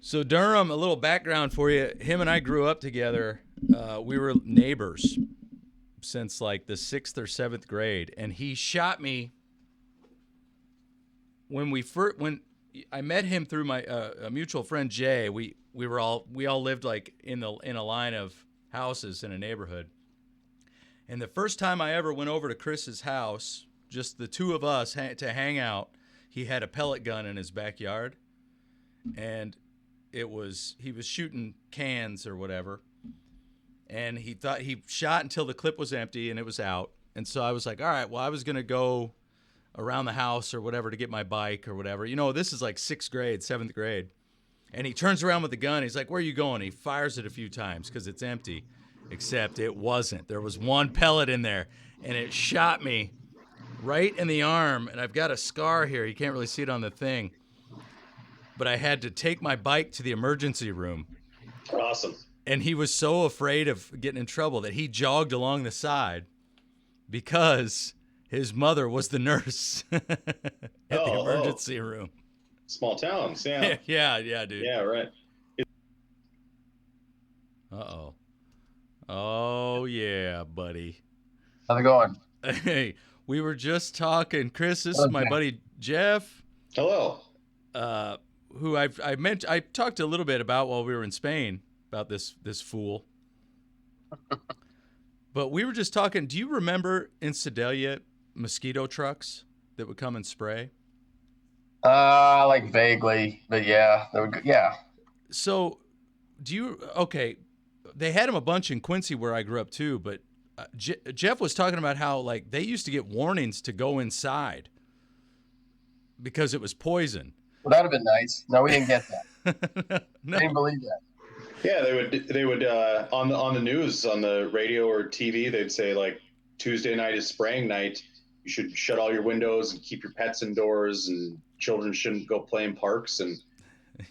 So Durham, a little background for you. Him and I grew up together. We were neighbors since like the 6th or 7th grade, and he shot me when I met him through my a mutual friend Jay. We all lived like in a line of houses in a neighborhood. And the first time I ever went over to Chris's house, just the two of us to hang out, he had a pellet gun in his backyard, and he was shooting cans or whatever, and he thought he shot until the clip was empty and it was out. And so I was like, all right, well, I was gonna go around the house or whatever to get my bike or whatever. This is like 6th grade, 7th grade. And he turns around with the gun. He's like, where are you going? He fires it a few times because it's empty, except it wasn't. There was one pellet in there, and it shot me right in the arm. And I've got a scar here. You can't really see it on the thing. But I had to take my bike to the emergency room. Awesome. And he was so afraid of getting in trouble that he jogged along the side because his mother was the nurse at the emergency room. Small towns, yeah. yeah, dude. Yeah, right. Uh-oh. Oh, yeah, buddy. How's it going? Hey, we were just talking. Chris, this is my buddy Jeff. Hello. Who I talked a little bit about while we were in Spain about this fool. But we were just talking. Do you remember in Sedalia mosquito trucks that would come and spray? Like vaguely, but yeah, yeah. So, okay, they had them a bunch in Quincy where I grew up too, but Jeff was talking about how like they used to get warnings to go inside because it was poison. Well, that'd have been nice. No, we didn't get that. No. I didn't believe that. Yeah, they would on the news, on the radio or TV, they'd say like Tuesday night is spraying night. You should shut all your windows and keep your pets indoors, and children shouldn't go play in parks. And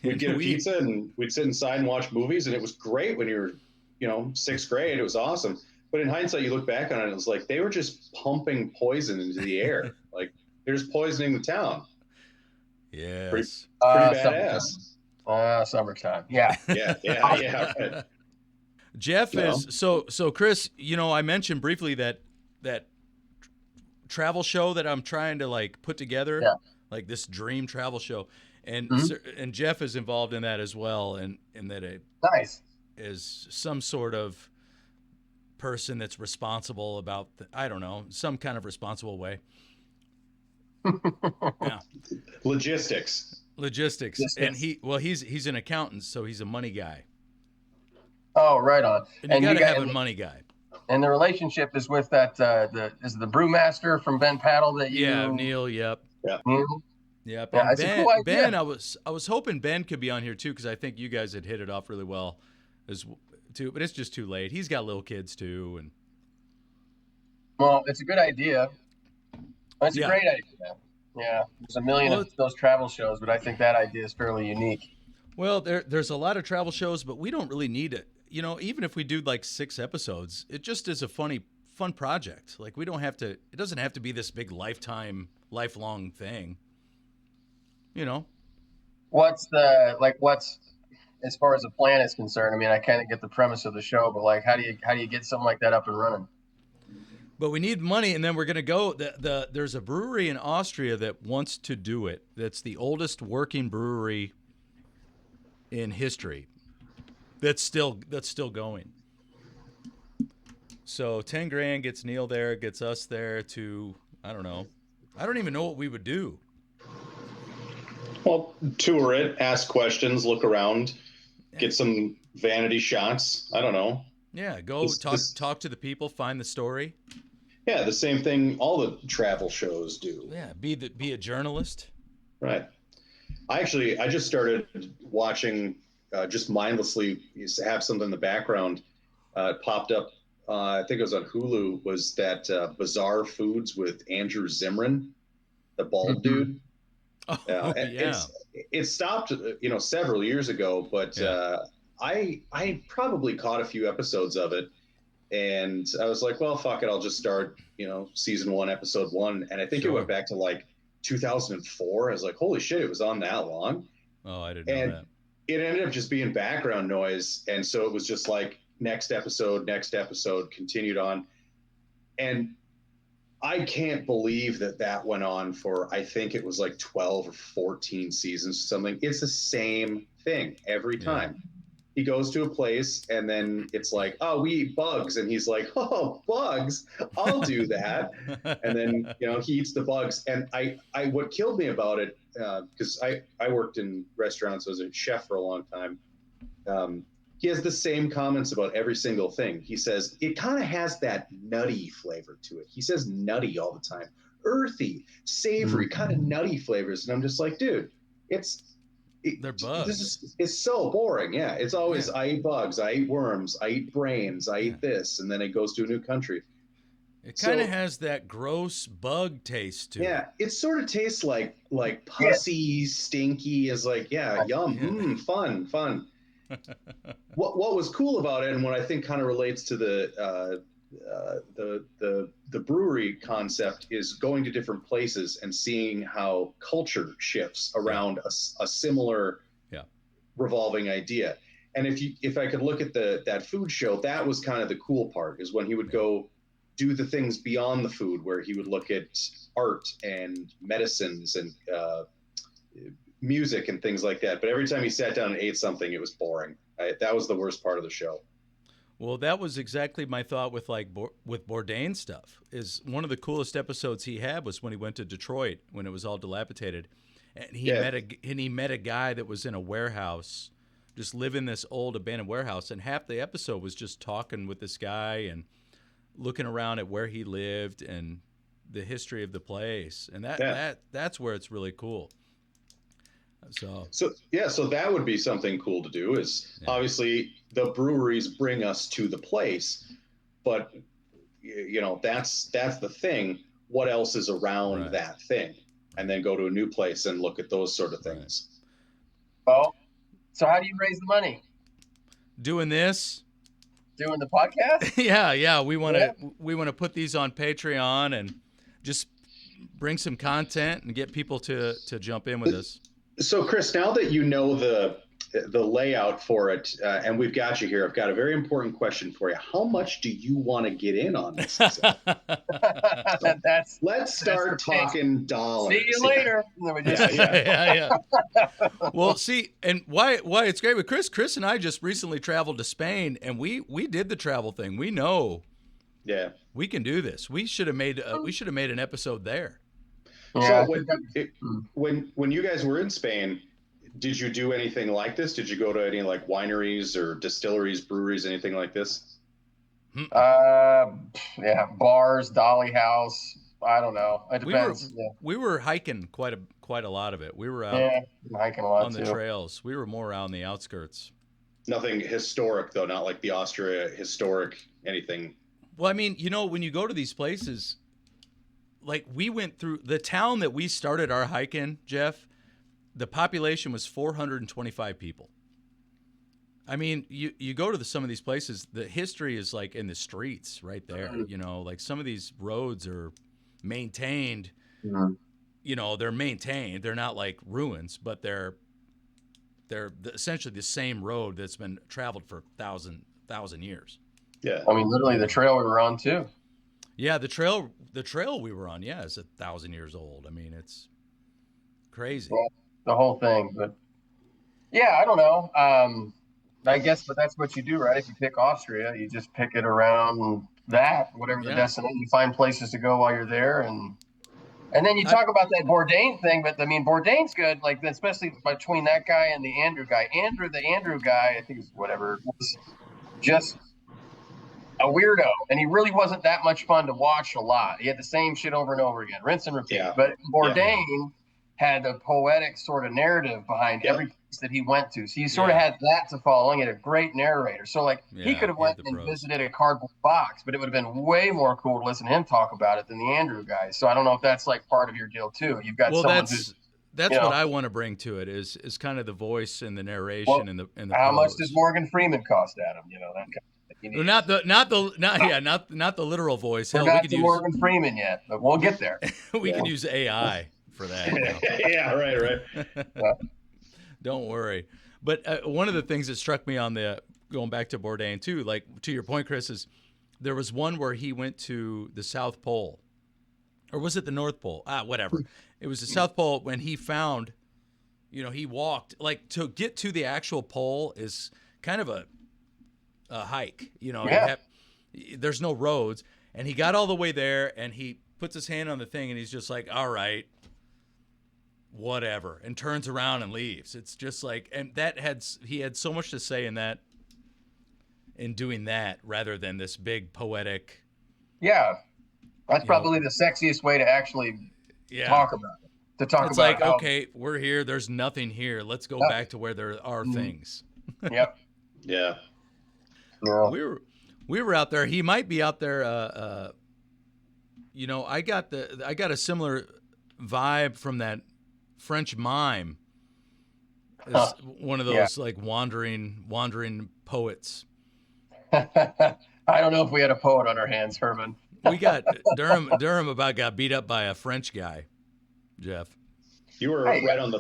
we'd get a pizza and we'd sit inside and watch movies, and it was great when you were, 6th grade. It was awesome. But in hindsight, you look back on it, it was like they were just pumping poison into the air. Like they're just poisoning the town. Yes. Pretty badass. Summertime. Yeah. Yeah. Right. Jeff is so Chris, I mentioned briefly that travel show that I'm trying to like put together, like this dream travel show, and and Jeff is involved in that as well, and that it is some sort of person that's responsible about I don't know, some kind of responsible way. Yeah. Logistics. And he's an accountant, so he's a money guy. Oh, right on. And you gotta have a money guy. And the relationship is with that is the brewmaster from Ben Paddle that you Neil, yep. Yeah. Neil? Yep. Yeah, And a cool idea. Ben, I was hoping Ben could be on here too, because I think you guys had hit it off really well too, but it's just too late. He's got little kids too, and well, it's a good idea. It's a great idea. Yeah, there's a million of those travel shows, but I think that idea is fairly unique. Well, there's a lot of travel shows, but we don't really need it. Even if we do like 6 episodes, it just is a fun project. Like we don't have to. It doesn't have to be this big lifelong thing. What's as far as the plan is concerned? I mean, I kind of get the premise of the show, but like, how do you get something like that up and running? But we need money, and then we're going to go. There's a brewery in Austria that wants to do it. That's the oldest working brewery in history. That's still going. So $10,000 gets Neil there, gets us there to I don't know. I don't even know what we would do. Well, tour it, ask questions, look around, get some vanity shots. I don't know. Yeah, go talk to the people, find the story. Yeah, the same thing all the travel shows do. Yeah, be a journalist. Right. I just started watching just mindlessly. Used to have something in the background. It popped up. I think it was on Hulu. Was that Bizarre Foods with Andrew Zimmern, the bald dude? Oh, yeah. It stopped, several years ago, but I probably caught a few episodes of it. And I was like, well, fuck it. I'll just start, season 1, episode 1. And I think it went back to like 2004. I was like, holy shit, it was on that long. Oh, I didn't know that. it ended up just being background noise. And so it was just like next episode, continued on. And I can't believe that went on for, I think it was like 12 or 14 seasons, something. It's the same thing every time. He goes to a place and then it's like, oh, we eat bugs. And he's like, oh, bugs, I'll do that. And then, he eats the bugs. And I what killed me about it, because I worked in restaurants, I was a chef for a long time. He has the same comments about every single thing. He says, it kind of has that nutty flavor to it. He says nutty all the time. Earthy, savory, kind of nutty flavors. And I'm just like, dude, they're bugs. It's so boring. Yeah. It's always, I eat bugs, I eat worms, I eat brains, I eat this. And then it goes to a new country. It kind of has that gross bug taste to it. Yeah. It sort of tastes like pussy, stinky, is like, yum, fun. What was cool about it, and what I think kind of relates to the brewery concept, is going to different places and seeing how culture shifts around a similar revolving idea. And if I could look at that food show, that was kind of the cool part, is when he would go do the things beyond the food, where he would look at art and medicines and music and things like that. But every time he sat down and ate something, it was boring. That was the worst part of the show. Well, that was exactly my thought with with Bourdain stuff. Is one of the coolest episodes he had was when he went to Detroit when it was all dilapidated, and he met a guy that was in a warehouse, just living in this old abandoned warehouse, and half the episode was just talking with this guy and looking around at where he lived and the history of the place, and that's where it's really cool. So that would be something cool to do, is obviously the breweries bring us to the place, but that's the thing. What else is around that thing? And then go to a new place and look at those sort of things. Well, so how do you raise the money? Doing the podcast? yeah. We want to put these on Patreon and just bring some content and get people to jump in with us. So, Chris, now that you know the layout for it, and we've got you here, I've got a very important question for you. How much do you want to get in on this? Let's start talking dollars. See you later. Yeah. Well, see, and why it's great with Chris. Chris and I just recently traveled to Spain, and we did the travel thing. We know. Yeah. We can do this. We should have made an episode there. Yeah. So when you guys were in Spain, did you do anything like this? Did you go to any like wineries or distilleries, breweries, anything like this? Bars, Dolly House. I don't know. It depends. We were hiking quite a lot of it. We were out hiking a lot on the trails. We were more around the outskirts. Nothing historic though, not like the Austria historic anything. Well, I mean, when you go to these places, like we went through the town that we started our hike in, Jeff, the population was 425 people. I mean, you go to some of these places, the history is like in the streets right there. Like some of these roads are maintained. Mm-hmm. They're maintained. They're not like ruins, but they're essentially the same road that's been traveled for thousand years. Yeah. I mean, literally the trail we were on too. Yeah, the trail we were on, is 1,000 years old. I mean, it's crazy. Well, the whole thing, but I don't know. I guess, but that's what you do, right? If you pick Austria, you just pick it around that, whatever the destination. You find places to go while you're there, and then you talk about that Bourdain thing. But I mean, Bourdain's good, like especially between that guy and the Andrew guy. The Andrew guy, I think it's was just a weirdo, and he really wasn't that much fun to watch a lot. He had the same shit over and over again, rinse and repeat. Yeah. But Bourdain had a poetic sort of narrative behind every place that he went to. So he sort of had that to follow. He had a great narrator. So he could have went and visited a cardboard box, but it would have been way more cool to listen to him talk about it than the Andrew guy. So I don't know if that's like part of your deal too. You've got someone who's That's what I want to bring to it is kind of the voice and the narration and the how much does Morgan Freeman cost, Adam? That kind of thing. Not the literal voice. We're not to Morgan Freeman yet, but we'll get there. We can use AI for that. Yeah, right. Don't worry. But one of the things that struck me on the going back to Bourdain too, like to your point, Chris, is there was one where he went to the South Pole, or was it the North Pole? Whatever. It was the South Pole when he found, he walked like to get to the actual pole is kind of a hike. There's no roads, and he got all the way there, and he puts his hand on the thing, and he's just like, all right, whatever, and turns around and leaves. It's just like, and he had so much to say in doing that rather than this big poetic. Yeah, that's probably the sexiest way to actually talk about it. To talk it's about like, okay, we're here. There's nothing here. Let's go back to where there are things. Yep. Yeah. We were out there. He might be out there. I got a similar vibe from that French mime. One of those like wandering poets. I don't know if we had a poet on our hands, Herman. We got Durham about got beat up by a French guy, Jeff. You were right on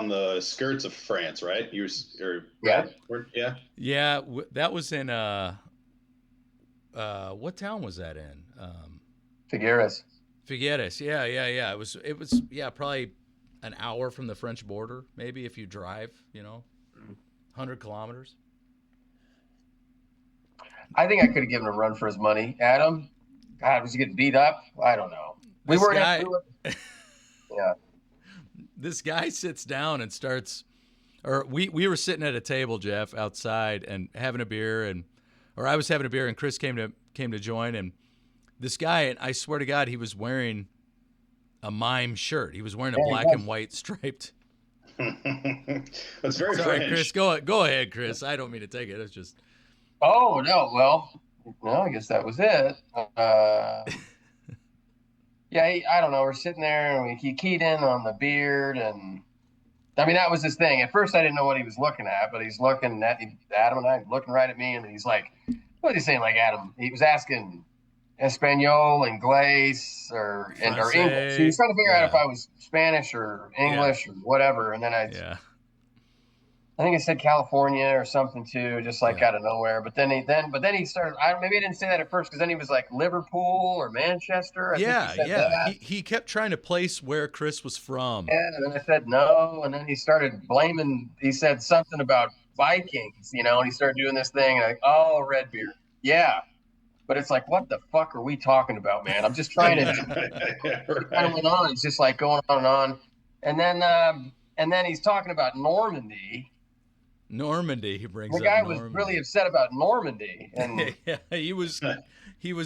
the skirts of France, right? Yeah. That was in what town was that in? Figueres. Yeah. It was probably an hour from the French border, maybe if you drive, 100 kilometers. I think I could have given a run for his money. Adam, God, was he getting beat up? I don't know. Yeah. This guy sits down and starts, or we were sitting at a table, Jeff, outside and having a beer, or I was having a beer, and Chris came to join, and this guy, and I swear to God, he was wearing a mime shirt. He was wearing a black and white striped. That's very Sorry, French. Chris. Go ahead, Chris. I don't mean to take it. It's just. Oh no! Well, no, I guess that was it. I don't know. We're sitting there, and he keyed in on the beard, and I mean that was his thing. At first, I didn't know what he was looking at, but he's looking at Adam and I, looking right at me, and he's like, "What is he saying?" Like Adam, he was asking Espanol, Inglés, or English. He was trying to figure out if I was Spanish or English or whatever, and then I think I said California or something too, just like out of nowhere. But then he started. Maybe I didn't say that at first because then he was like Liverpool or Manchester. He kept trying to place where Chris was from. Yeah, and then I said no, and then he started blaming. He said something about Vikings, and he started doing this thing, and Redbeard. Yeah, but it's like, what the fuck are we talking about, man? I'm just trying to. It kind of went on. It's just like going on and on, and then he's talking about Normandy. He brings up. The guy was really upset about Normandy, and he was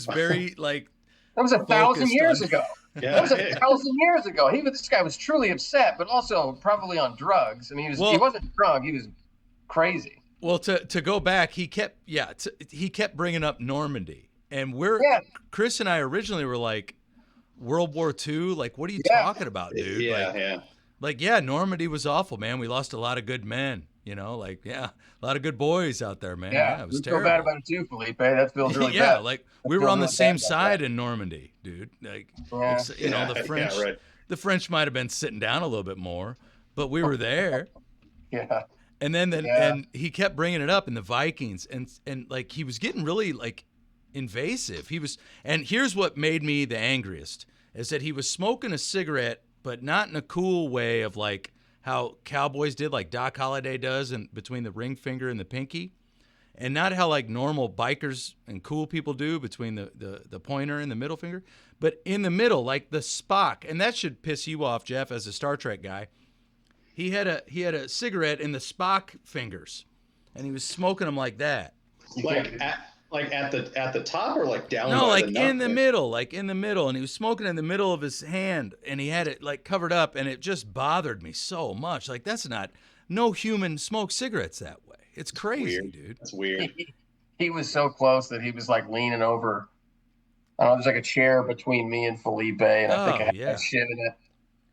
very like. That was 1,000 years ago. Yeah, that was 1,000 years ago. This guy was truly upset, but also probably on drugs. I mean, he wasn't drunk; he was crazy. Well, to go back, he kept bringing up Normandy, and Chris and I originally were like, World War II. Like, what are you talking about, dude? Normandy was awful, man. We lost a lot of good men. A lot of good boys out there, man. Yeah, it was terrible. Feel bad about it too, Felipe. That feels really bad. Like we were on the same side in Normandy, dude. Like, the French, the French might have been sitting down a little bit more, but we were there. Yeah. And then and he kept bringing it up in the Vikings, and like he was getting really like invasive. And here's what made me the angriest is that he was smoking a cigarette, but not in a cool way of like how cowboys did, like Doc Holliday does, and between the ring finger and the pinky, and not how like normal bikers and cool people do between the pointer and the middle finger, but in the middle, like the Spock. And that should piss you off, Jeff, as a Star Trek guy. He had a cigarette in the Spock fingers, and he was smoking them like that. Like at the top or like down? No, like in the middle, and he was smoking in the middle of his hand, and he had it like covered up, and it just bothered me so much. Like no human smokes cigarettes that way. It's crazy, dude. It's weird. He was so close that he was like leaning over. I don't know, there's like a chair between me and Felipe, and I think I had that shit in it,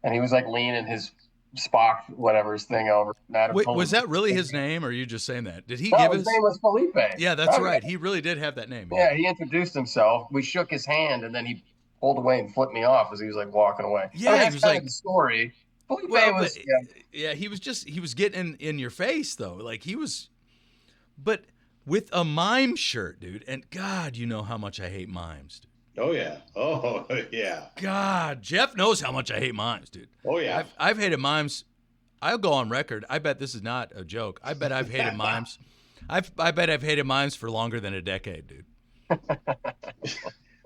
and he was like leaning his Spock, whatever his thing over. Wait, was that really his name, or are you just saying that? Did he give his name was Felipe? Yeah, that's right. He really did have that name. Yeah, he introduced himself. We shook his hand, and then he pulled away and flipped me off as he was like walking away. Yeah, he was like the story. Felipe Well, but was, yeah, he was getting in your face though. Like but with a mime shirt, dude. And God, you know how much I hate mimes, dude. Oh yeah. Oh yeah. God, Jeff knows how much I hate mimes, dude. Oh yeah. I've hated mimes. I'll go on record. I bet this is not a joke. I bet I've hated mimes. I bet I've hated mimes for longer than a decade, dude.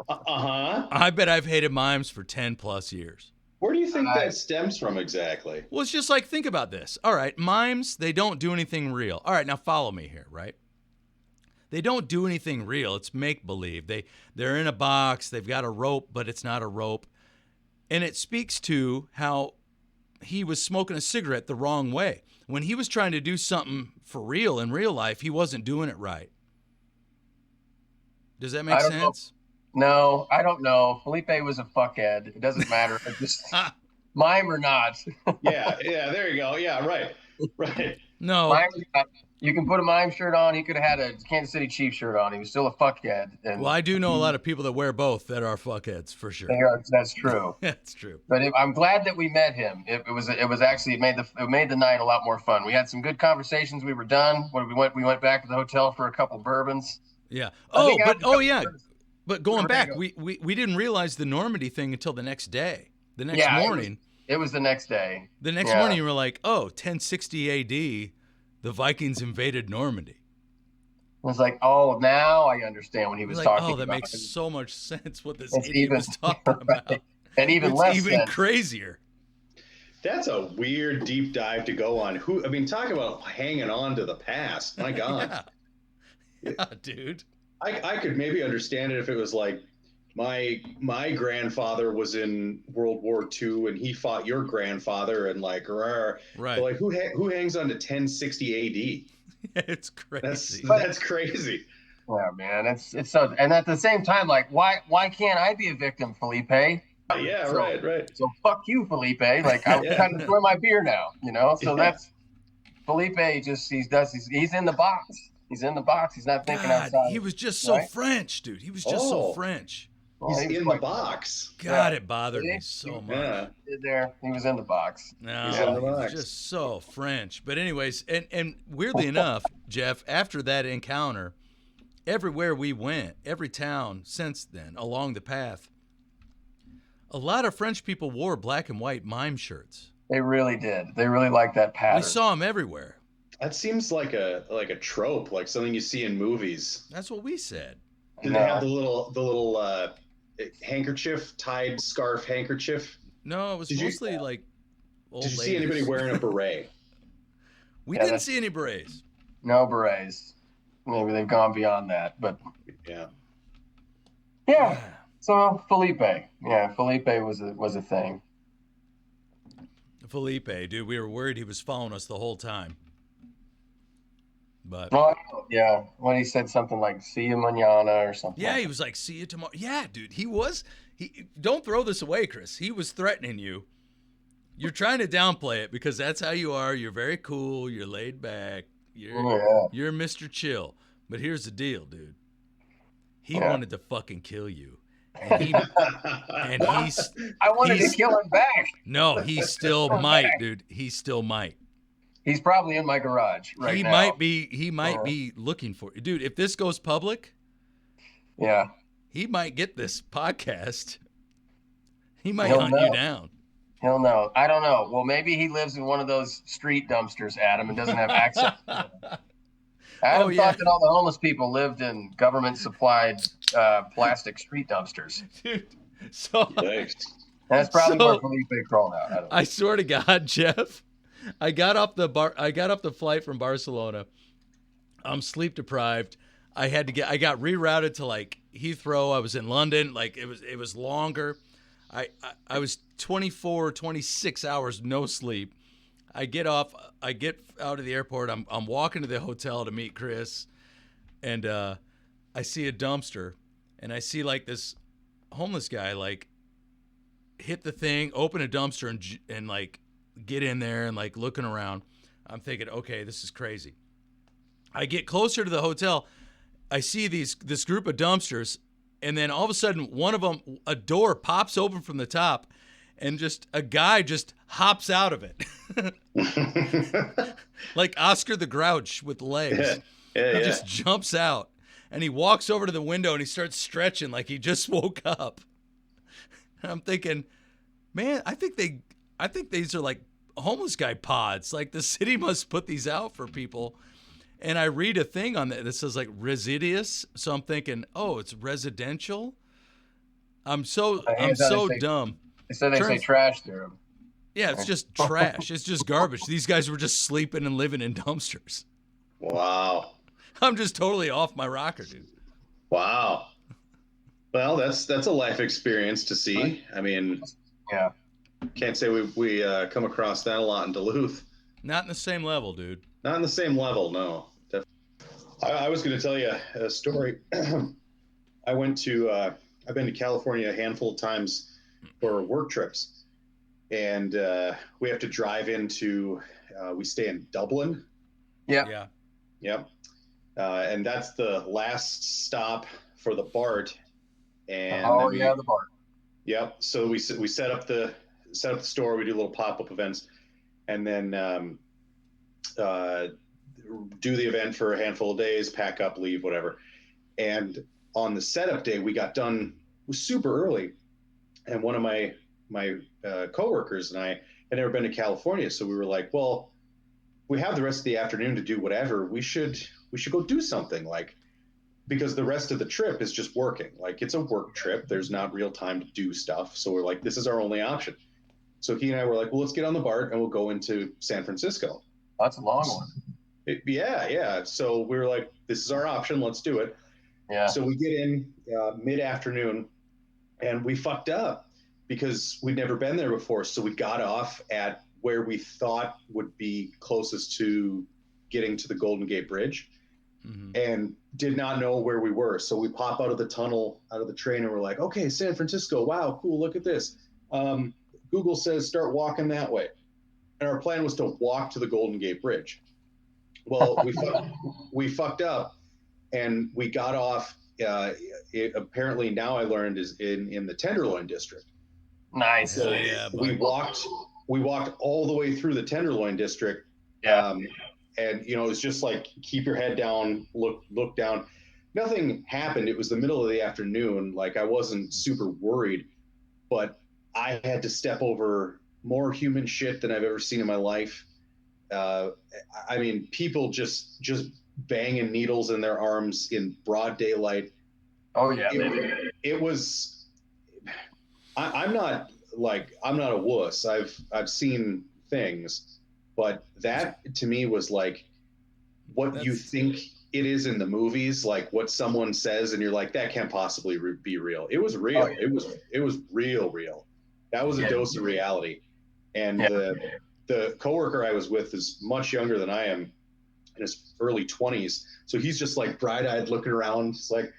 Uh-huh. I bet I've hated mimes for 10 plus years. Where do you think that stems from exactly? Well, it's just like, think about this. All right, mimes, they don't do anything real. All right, now follow me here, right? They don't do anything real. It's make-believe. They're in a box. They've got a rope, but it's not a rope. And it speaks to how he was smoking a cigarette the wrong way. When he was trying to do something for real in real life, he wasn't doing it right. Does that make sense? No, I don't know. Felipe was a fuckhead. It doesn't matter. Just mime or not. Yeah, there you go. Yeah, right. No. Mime or not. You can put a mime shirt on. He could have had a Kansas City Chiefs shirt on. He was still a fuckhead. And well, I do know a lot of people that wear both that are fuckheads for sure. That's true. That's true. But I'm glad that we met him. It made the night a lot more fun. We had some good conversations. We were done. When we went back to the hotel for a couple bourbons. Yeah. But going back, we didn't realize the Normandy thing until the next day. The next morning. It was the next day. The next morning, you were like, 1060 A.D., the Vikings invaded Normandy. I was like, oh, now I understand when he was talking about it. Oh, that makes so much sense what this idiot was talking about. And even crazier. That's a weird deep dive to go on. Talk about hanging on to the past. My God. Yeah, dude. I could maybe understand it if it was like my grandfather was in World War II and he fought your grandfather and like, right. But like who hangs on to 1060 AD? It's crazy. That's crazy. Yeah, man. It's so, and at the same time, like, why can't I be a victim, Felipe? Yeah, right. So fuck you, Felipe. Like, I'm trying to enjoy my beer now, you know? So that's Felipe. He's in the box. He's in the box. He's not thinking outside. He was just so French, dude. He was just so French. He's in the box. God, it bothered me so much. Yeah. He was in the box. No, he was just so French. But anyways, and weirdly enough, Jeff, after that encounter, everywhere we went, every town since then, along the path, a lot of French people wore black and white mime shirts. They really did. They really liked that pattern. We saw them everywhere. That seems like a trope, like something you see in movies. That's what we said. Did they have the little handkerchief, tied scarf handkerchief? No, it was mostly like old ladies. Did you see anybody wearing a beret? We didn't see any berets. No berets. Maybe they've gone beyond that, but yeah. So Felipe, Felipe was a thing. Felipe, dude, we were worried he was following us the whole time. But when he said something like "see you mañana" or something. Yeah, he was like, "See you tomorrow." Yeah, dude, he don't throw this away, Chris. He was threatening you. You're trying to downplay it because that's how you are. You're very cool. You're laid back. You're Mr. Chill. But here's the deal, dude. He wanted to fucking kill you. I wanted to kill him back. No, he still might, dude. He still might. He's probably in my garage right now. He might be looking for you. Dude, if this goes public, he might get this podcast. He might hunt you down. He'll know. I don't know. Well, maybe he lives in one of those street dumpsters, Adam, and doesn't have access to them. Adam thought that all the homeless people lived in government-supplied plastic street dumpsters. Dude, so that's probably where Felipe crawled out. I swear to God, Jeff, I got off the flight from Barcelona. I'm sleep deprived. I got rerouted to like Heathrow. I was in London. Like it was longer. I was 24, 26 hours no sleep. I get out of the airport. I'm walking to the hotel to meet Chris, and I see a dumpster, and I see like this homeless guy like hit the thing, open a dumpster, and like get in there and like looking around. I'm thinking, okay, this is crazy. I get closer to the hotel. I see this group of dumpsters, and then all of a sudden, one of them, a door pops open from the top, and just a guy just hops out of it. Like Oscar the Grouch with legs. He just jumps out and he walks over to the window and he starts stretching like he just woke up. And I'm thinking, man, I think these are like homeless guy pods. Like the city must put these out for people. And I read a thing on that says like residuous. So I'm thinking, oh, it's residential. I'm so dumb. They said they say trash there. Yeah, it's just trash. It's just garbage. These guys were just sleeping and living in dumpsters. Wow. I'm just totally off my rocker, dude. Wow. Well, that's a life experience to see. I mean, yeah, can't say we come across that a lot in Duluth. Not in the same level, dude. Not in the same level, no. Definitely. I was going to tell you a story. I've been to California a handful of times for work trips, and we have to drive into. We stay in Dublin. Yeah. Yep. And that's the last stop for the BART. And the BART. Yep. So we set up the store. We do little pop-up events, and then do the event for a handful of days, pack up, leave, whatever. And on the setup day, we got done super early, and one of my coworkers and I had never been to California, so we were like, well, we have the rest of the afternoon to do whatever. We should go do something, like, because the rest of the trip is just working. Like, it's a work trip. There's not real time to do stuff. So we're like, this is our only option. So he and I were like, well, let's get on the BART and we'll go into San Francisco. That's a long one. Yeah. So we were like, this is our option. Let's do it. Yeah. So we get in mid-afternoon, and we fucked up because we'd never been there before. So we got off at where we thought would be closest to getting to the Golden Gate Bridge, and did not know where we were. So we pop out of the tunnel, out of the train, and we're like, okay, San Francisco. Wow, cool. Look at this. Google says start walking that way. And our plan was to walk to the Golden Gate Bridge. Well, we fucked up, and we got off. Apparently now I learned is in the Tenderloin district. Nice. So we walked all the way through the Tenderloin district. Yeah. And it's just like, keep your head down, look down. Nothing happened. It was the middle of the afternoon. Like, I wasn't super worried, but I had to step over more human shit than I've ever seen in my life. I mean, people just banging needles in their arms in broad daylight. Oh yeah. It was. I'm not a wuss. I've seen things, but that to me was like what you think it is in the movies, like what someone says, and you're like, that can't possibly be real. It was real. Oh, yeah. It was real. That was a dose of reality. And the coworker I was with is much younger than I am, in his early 20s. So he's just like bright-eyed looking around. It's like,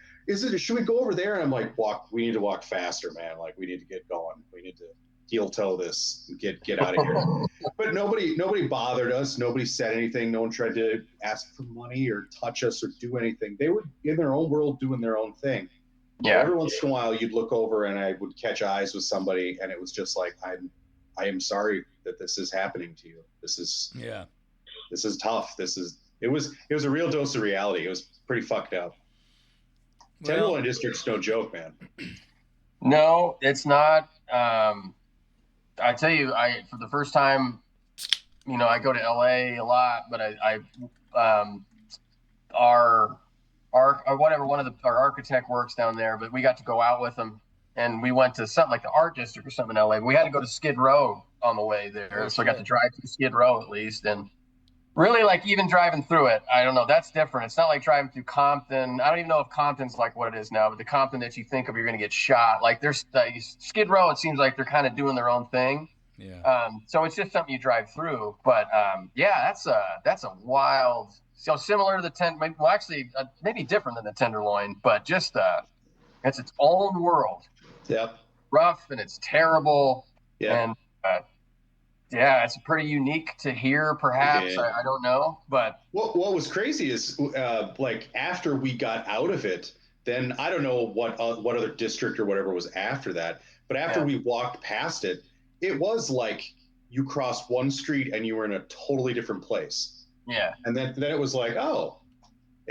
should we go over there? And I'm like, we need to walk faster, man. Like, we need to get going. We need to heel toe this and get out of here. But nobody bothered us. Nobody said anything. No one tried to ask for money or touch us or do anything. They were in their own world doing their own thing. Yeah. But every once in a while you'd look over and I would catch eyes with somebody, and it was just like, I am sorry that this is happening to you. This is tough. It was a real dose of reality. It was pretty fucked up. Tenderloin District's no joke, man. No, it's not. I tell you, for the first time, I go to LA a lot, but our architect works down there, but we got to go out with him, and we went to something like the art district or something in LA. We had to go to Skid Row on the way there, so I got to drive through Skid Row at least, and really, like, even driving through it, I don't know, that's different. It's not like driving through Compton. I don't even know if Compton's like what it is now, but the Compton that you think of, you're going to get shot. Like, there's Skid Row, it seems like they're kind of doing their own thing. Yeah. So it's just something you drive through. But that's a wild, similar to the maybe different than the Tenderloin, but just it's its own world. Yeah. Rough, and it's terrible. Yeah. And it's pretty unique to hear, perhaps. Yeah. I don't know, but what was crazy is like, after we got out of it, then I don't know what other district or whatever was after that, but after we walked past it, it was like you crossed one street and you were in a totally different place. Yeah. And then it was like, oh,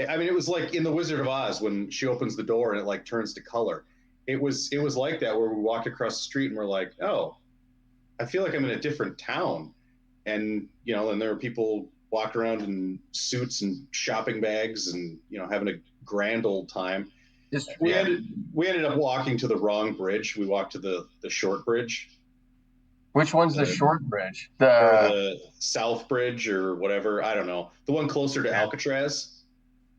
I mean, it was like in The Wizard of Oz when she opens the door and it like turns to color. It was like that where we walked across the street and we're like, oh, I feel like I'm in a different town. And and there were people walking around in suits and shopping bags and having a grand old time. We Yeah. ended up walking to the wrong bridge. We walked to the short bridge. Which one's the short bridge? Or the South Bridge or whatever. I don't know. The one closer to Alcatraz.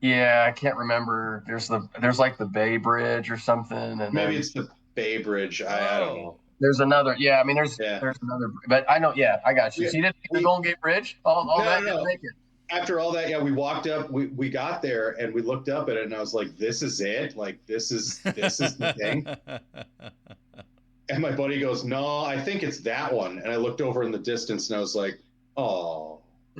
Yeah, I can't remember. There's like the Bay Bridge or something, and maybe it's the Bay Bridge. I don't know. There's another. Yeah, I mean, there's another. But I know. Yeah, I got you. So you didn't make the Golden Gate Bridge? All that didn't make it. After all that, we walked up. We got there and we looked up at it, and I was like, "This is it. Like this is the thing." And my buddy goes, "No, I think it's that one." And I looked over in the distance, and I was like, "Oh,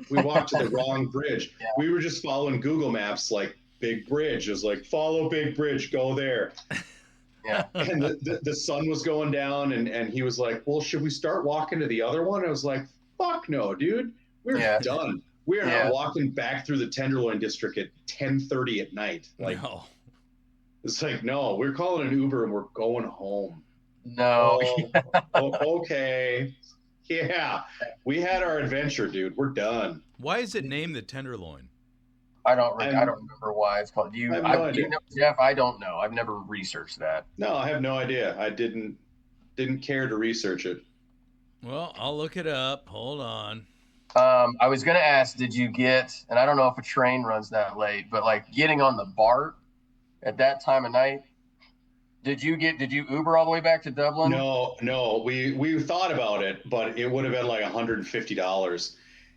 we walked to the wrong bridge." Yeah. We were just following Google Maps, like big bridge. It was like, follow big bridge, go there. Yeah. And the sun was going down, and he was like, "Well, should we start walking to the other one?" I was like, "Fuck no, dude. We're done. We are not walking back through the Tenderloin district at 10:30 at night." Like, no. It's like, no, we're calling an Uber and we're going home. No. Okay. Yeah. We had our adventure, dude. We're done. Why is it named the Tenderloin? I don't remember why it's called. Do you know, Jeff? I don't know. I've never researched that. No, I have no idea. I didn't care to research it. Well, I'll look it up. Hold on. I was going to ask, did you get, and I don't know if a train runs that late, but like getting on the BART at that time of night, did you Uber all the way back to Dublin? No. We thought about it, but it would have been like $150.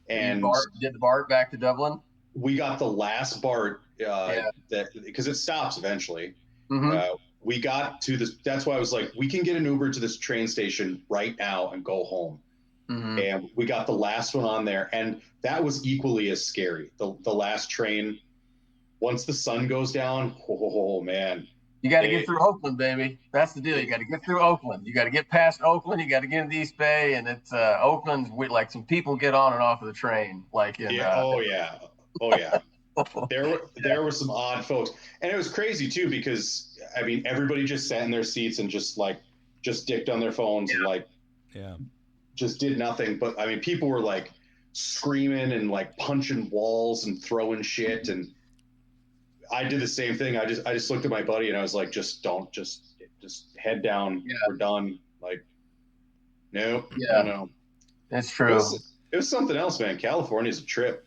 And did the BART back to Dublin? We got the last BART because it stops eventually. Mm-hmm. We got to this. That's why I was like, we can get an Uber to this train station right now and go home. Mm-hmm. And we got the last one on there, and that was equally as scary. The last train, once the sun goes down, oh man. You got to get through Oakland, baby. That's the deal. You got to get through Oakland. You got to get past Oakland. You got to get into East Bay, and it's Oakland's like some people get on and off of the train, like in. Oh yeah. There were some odd folks, and it was crazy too because I mean everybody just sat in their seats and just dicked on their phones and just did nothing. But I mean people were like screaming and like punching walls and throwing shit, and I did the same thing. I just looked at my buddy and I was like, just head down. Yeah. We're done. Like, no. It's true. It was something else, man. California's a trip.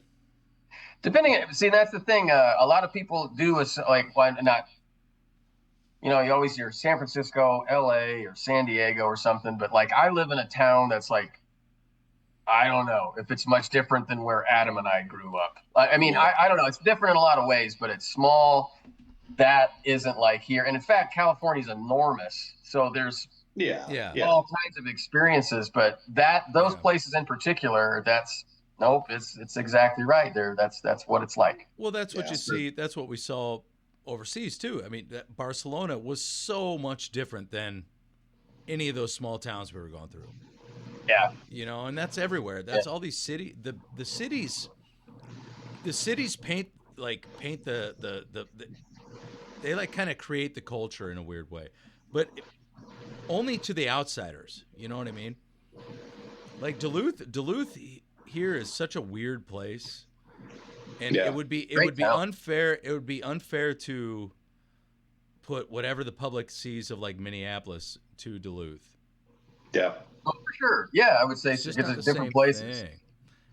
See, that's the thing. A lot of people do is like, why not? You always hear San Francisco, LA, or San Diego or something. But like, I live in a town that's like, I don't know if it's much different than where Adam and I grew up. I mean, I don't know. It's different in a lot of ways, but it's small. That isn't like here. And in fact, California is enormous. So there's all kinds of experiences. But those places in particular, it's exactly right there. That's what it's like. Well, that's what you see. That's what we saw overseas too. I mean, Barcelona was so much different than any of those small towns we were going through. Yeah. And that's everywhere. That's all these cities. The cities paint the they like kind of create the culture in a weird way, but only to the outsiders. You know what I mean? Like Duluth here is such a weird place, and it would be unfair. It would be unfair to put whatever the public sees of like Minneapolis to Duluth. Yeah. Oh, for sure. Yeah, I would say it's different places. Thing.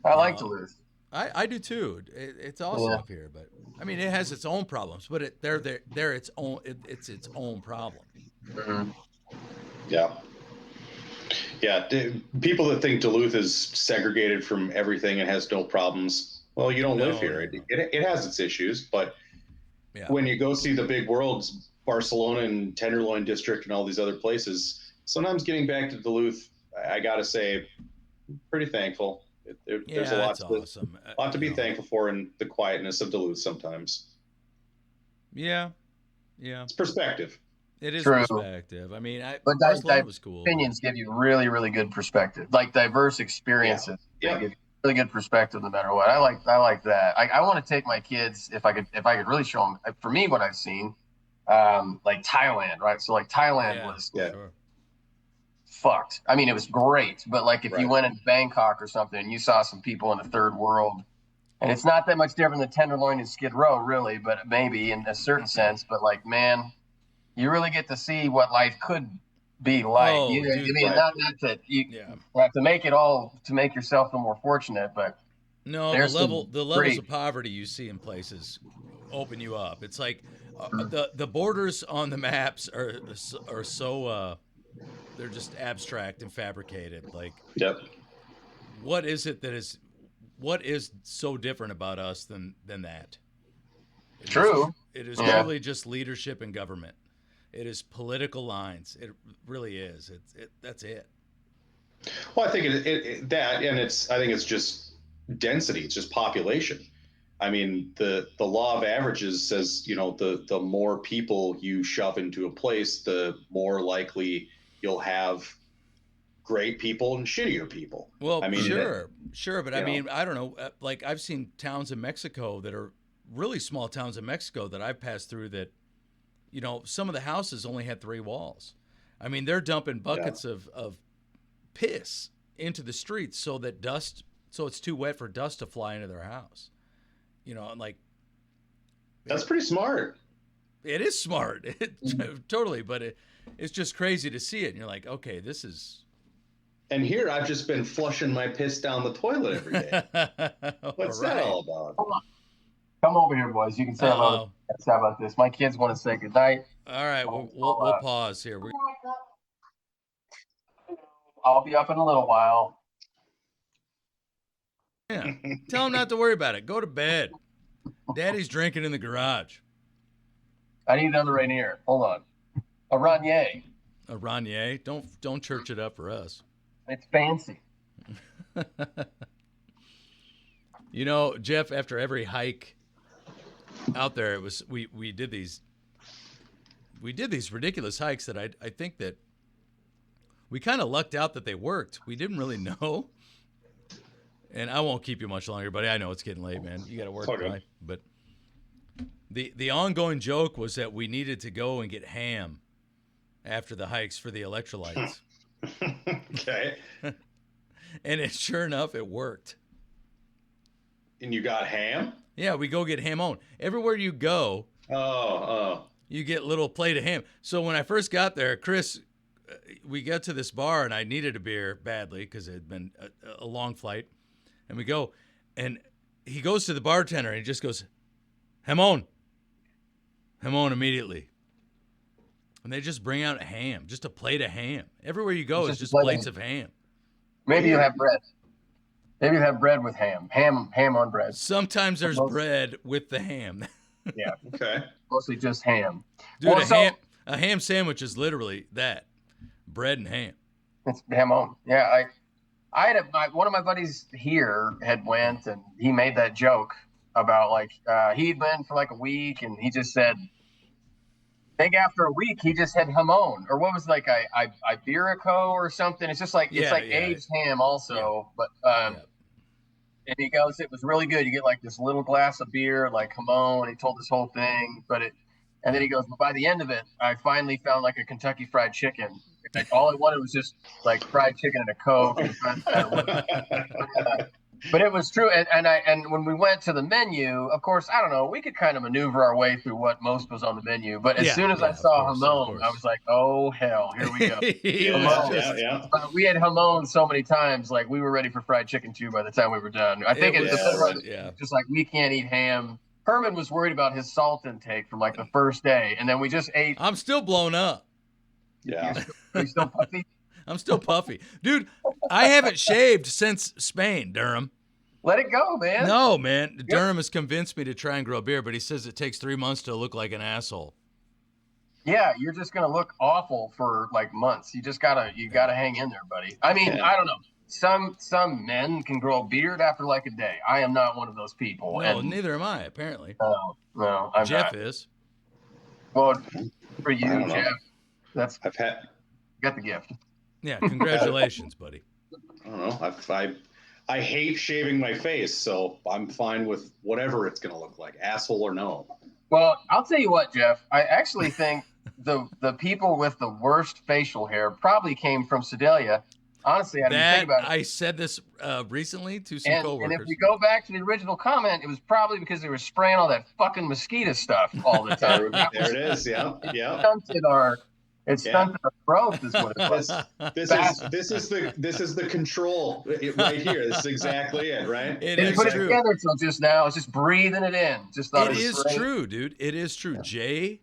I like Duluth. I do too. It's awesome up here, but I mean, it has its own problems. But they're its own. It's its own problem. Mm-hmm. Yeah. People that think Duluth is segregated from everything and has no problems. Well, you don't live here. It has its issues, but when you go see the big worlds, Barcelona and Tenderloin District and all these other places. Sometimes getting back to Duluth, I got to say, pretty thankful. There's a lot to be thankful for in the quietness of Duluth sometimes. Yeah. It's perspective. It is True. perspective. I mean, But Barcelona was cool. Opinions give you really, really good perspective. Like diverse experiences, they give you really good perspective no matter what. I like that. I want to take my kids if I could really show them. For me, what I've seen, like Thailand, right? So like Thailand was sure. fucked. I mean, it was great, but like if you Right. went in Bangkok or something and you saw some people in the third world, and it's not that much different than Tenderloin and Skid Row, really, but maybe in a certain sense. But like, man, you really get to see what life could be like. Oh, You know, dude, I mean, not that you have to make it all to make yourself feel more fortunate, but no, there's the levels great. of poverty you see in places open you up. It's like the borders on the maps are so they're just abstract and fabricated. Like, what is it that is what is so different about us than that? True. It is literally just leadership and government. It is political lines. It really is. That's it. Well, I think I think it's just density. It's just population. I mean, the law of averages says, the more people you shove into a place, the more likely you'll have great people and shittier people. Well, I mean, sure, but I mean, I don't know. Like, I've seen towns in Mexico that are really small towns in Mexico that I've passed through that, some of the houses only had 3 walls. I mean, they're dumping buckets of piss into the streets so it's too wet for dust to fly into their house. Like, that's pretty smart. It is smart, totally, but it's just crazy to see it, and you're like, okay, this is. And here I've just been flushing my piss down the toilet every day. What's that all about? Hold on. Come over here, boys. You can say hello. How about this? My kids want to say goodnight. All right, we'll pause here. I'll be up in a little while. Yeah, tell them not to worry about it. Go to bed. Daddy's drinking in the garage. I need another Rainier. Hold on. A Ranier. A Ranier? Don't church it up for us. It's fancy. Jeff, after every hike out there, it was we did these ridiculous hikes that I think that we kind of lucked out that they worked. We didn't really know. And I won't keep you much longer, buddy. I know it's getting late, man. You got to work, right? But the ongoing joke was that we needed to go and get ham after the hikes for the electrolytes. Okay. And sure enough, it worked. And you got ham? Yeah, we go get ham on. Everywhere you go, you get a little plate of ham. So when I first got there, Chris, we got to this bar, and I needed a beer badly because it had been a long flight. And we go, and he goes to the bartender, and he just goes, ham on immediately. And they just bring out a ham, just a plate of ham. Everywhere you go, it's just plates of ham. Maybe you have bread. Maybe you have bread with ham. Ham on bread. Sometimes there's bread with the ham. Yeah. Okay. Mostly just ham. Dude, a ham sandwich is literally that. Bread and ham. It's ham on. Yeah, I had one of my buddies here had went, and he made that joke about he'd been for like a week, and he just said, I think after a week he just had hamon, or what was Iberico or something. It's just like aged ham also, but and he goes, it was really good. You get like this little glass of beer, like hamon. He told this whole thing, and then he goes, but by the end of it, I finally found like a Kentucky Fried Chicken. Like, all I wanted was just like fried chicken and a Coke. But it was true. And when we went to the menu, of course, I don't know, we could kind of maneuver our way through what most was on the menu. But as soon as I saw hamon, I was like, oh, hell, here we go. We had hamon so many times, like we were ready for fried chicken too by the time we were done. I think just like we can't eat ham. Herman was worried about his salt intake from like the first day. And then we just ate. I'm still blown up. Yeah. Are you still puffy? I'm still puffy. Dude, I haven't shaved since Spain, Durham. Let it go, man. No, man. Yep. Durham has convinced me to try and grow a beard, but he says it takes 3 months to look like an asshole. Yeah, you're just going to look awful for like months. You gotta hang in there, buddy. I mean, I don't know. Some men can grow a beard after like a day. I am not one of those people. No, neither am I, apparently. No, I'm Jeff not. is. Well, for you, Jeff. I've had. got the gift. Yeah, congratulations, buddy. I don't know. I hate shaving my face, so I'm fine with whatever it's going to look like, asshole or no. Well, I'll tell you what, Jeff. I actually think the people with the worst facial hair probably came from Sedalia. Honestly, Adam, you think about it. I said this recently to some And coworkers. if we go back to the original comment, it was probably because they were spraying all that fucking mosquito stuff all the time. There it is. Yeah, yeah. It stunted our growth, is what it was. This is the control right here. This is exactly it, right? It Didn't is put true. it together until just now. It's just breathing it in. Just thought It was is great. true, dude. It is true. Yeah. Jay,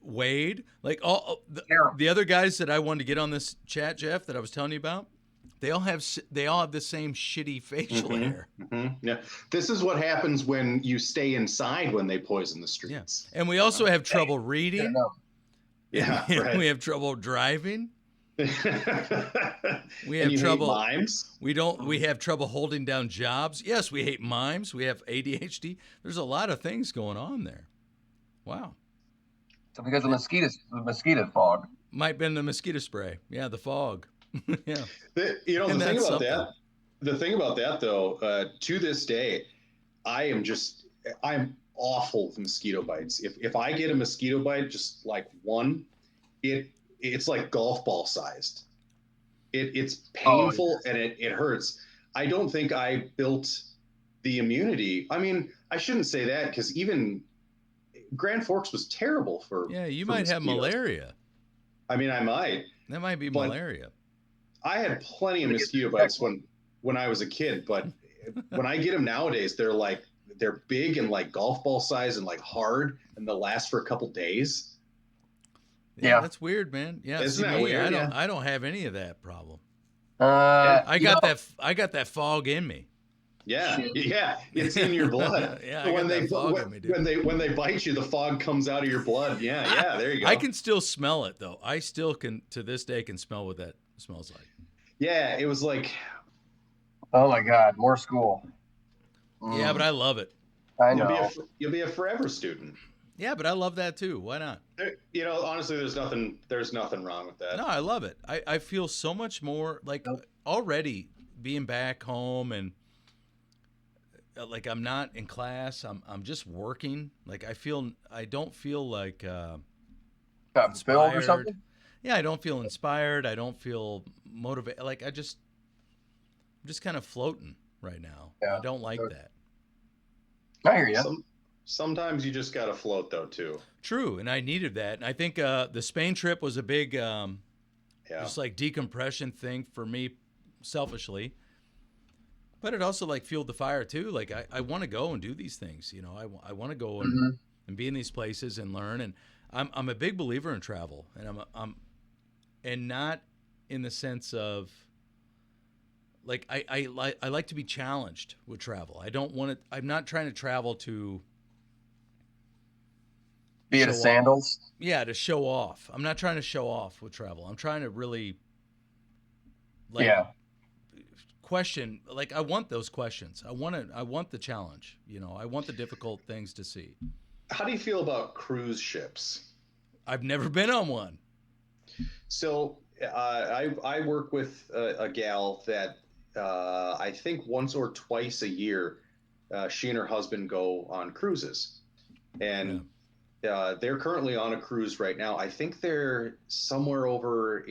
Wade, like all Terrible. the other guys that I wanted to get on this chat, Jeff, that I was telling you about, they all have the same shitty facial hair. Mm-hmm. Yeah, this is what happens when you stay inside when they poison the streets. Yeah. And we also have trouble reading. Yeah, no. Yeah, right. We have trouble driving. We have and you trouble. hate mimes? We have trouble holding down jobs. Yes, we hate mimes. We have ADHD. There's a lot of things going on there. Wow. So because of the mosquito fog. Might have been the mosquito spray. Yeah, the fog. Yeah. The thing about that though, to this day, I'm awful with mosquito bites. If I get a mosquito bite, just like one, it's like golf ball sized. It's painful and it hurts. I don't think I built the immunity. I mean, I shouldn't say that because even Grand Forks was terrible for. Yeah, you for might have mosquitoes. malaria. I mean, I might. That might be malaria. I had plenty of mosquito bites when I was a kid, but when I get them nowadays, they're big and like golf ball size and like hard, and they'll last for a couple days. Yeah, that's weird, man. Yeah, isn't that weird? I don't have any of that problem. I got that fog in me. Yeah, yeah, it's in your blood. Yeah, when they bite you, the fog comes out of your blood. Yeah, there you go. I can still smell it though. I still can to this day can smell what that smells like. Yeah, it was like. Oh my God, more school. Yeah, but I love it. I know. You'll be a forever student. Yeah, but I love that too. Why not? Honestly, there's nothing wrong with that. No, I love it. I feel so much more like already being back home and like I'm not in class. I'm just working. Like I don't feel like Got inspired or something? Yeah, I don't feel inspired. I don't feel motivated. Like I'm just kind of floating right now. Yeah, I don't like that. I hear you. Sometimes you just gotta float though too. True, and I needed that. And I think the Spain trip was a big, just like decompression thing for me, selfishly. But it also like fueled the fire too. Like I want to go and do these things. You know, I want to go and be in these places and learn. And I'm a big believer in travel, and and not in the sense of like I like to be challenged with travel. I don't want to. I'm not trying to travel to be in sandals. Yeah, to show off. I'm not trying to show off with travel. I'm trying to really question. Like I want those questions. I want the challenge. You know, I want the difficult things to see. How do you feel about cruise ships? I've never been on one. So I work with a gal that I think once or twice a year, she and her husband go on cruises, and they're currently on a cruise right now. I think they're somewhere over